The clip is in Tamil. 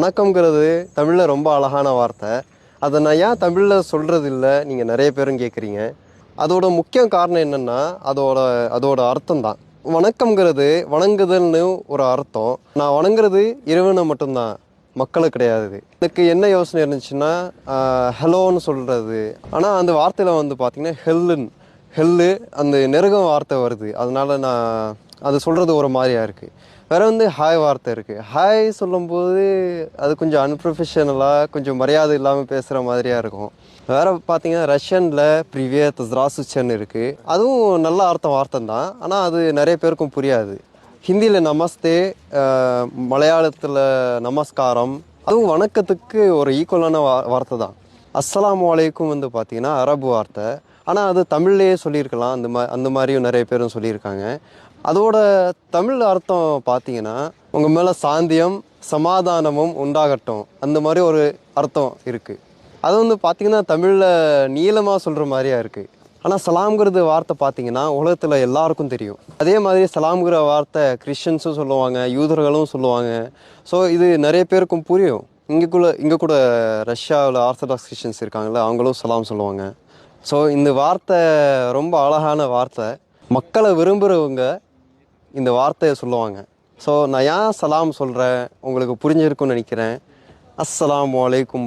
வணக்கம்ங்கிறது தமிழில் ரொம்ப அழகான வார்த்தை. அதை நான் ஏன் தமிழில் சொல்கிறது இல்லை நீங்கள் நிறைய பேரும் கேட்குறீங்க. அதோட முக்கிய காரணம் என்னென்னா அதோட அர்த்தம் தான். வணக்கம்ங்கிறது வணங்குதல்னு ஒரு அர்த்தம். நான் வணங்குறது இறைவனை மட்டும்தான், மக்களை கிடையாது. எனக்கு என்ன யோசனை இருந்துச்சுன்னா ஹலோன்னு சொல்கிறது. ஆனால் அந்த வார்த்தையில் வந்து பார்த்திங்கன்னா ஹெல்லு அந்த நெருகம் வார்த்தை வருது. அதனால நான் அது சொல்கிறது ஒரு மாதிரியா இருக்குது. வேறு வந்து ஹாய் வார்த்தை இருக்குது. ஹாய் சொல்லும்போது அது கொஞ்சம் அன்ப்ரொஃபஷனலாக கொஞ்சம் மரியாதை இல்லாமல் பேசுகிற மாதிரியாக இருக்கும். வேறு பார்த்தீங்கன்னா ரஷ்யனில் ப்ரிவியத் ஜ்ராசுச்சன் இருக்குது. அதுவும் நல்ல வார்த்தை தான். ஆனால் அது நிறைய பேருக்கும் புரியாது. ஹிந்தியில் நமஸ்தே, மலையாளத்தில் நமஸ்காரம், அதுவும் வணக்கத்துக்கு ஒரு ஈக்குவலான வார்த்தை தான். அஸ்ஸலாமு அலைக்கும் வந்து பார்த்திங்கன்னா அரபு வார்த்தை. ஆனால் அது தமிழ்லேயே சொல்லியிருக்கலாம். அந்த மாதிரியும் நிறைய பேரும் சொல்லியிருக்காங்க. அதோட தமிழ் அர்த்தம் பார்த்தீங்கன்னா உங்கள் மேலே சாந்தியம் சமாதானமும் உண்டாகட்டும், அந்த மாதிரி ஒரு அர்த்தம் இருக்குது. அது வந்து பார்த்திங்கன்னா தமிழில் நீளமாக சொல்கிற மாதிரியா இருக்குது. ஆனால் சலாம்ங்கிறது வார்த்தை பார்த்திங்கன்னா உலகத்தில் எல்லாருக்கும் தெரியும். அதே மாதிரி சலாம்ங்கிற வார்த்தை கிறிஸ்டியன்ஸும் சொல்லுவாங்க, யூதர்களும் சொல்லுவாங்க. ஸோ இது நிறைய பேருக்கும் புரியும். இங்கே கூட ரஷ்யாவில் ஆர்த்தடாக்ஸ் கிறிஸ்டியன்ஸ் இருக்காங்களே, அவங்களும் சலாம் சொல்லுவாங்க. ஸோ இந்த வார்த்தை ரொம்ப அழகான வார்த்தை. மக்களை விரும்புகிறவங்க இந்த வார்த்தையை சொல்லுவாங்க. ஸோ நான் ஏன் சலாம் சொல்கிறேன் உங்களுக்கு புரிஞ்சிருக்குன்னு நினைக்கிறேன். அஸ்ஸலாமு அலைக்கும்.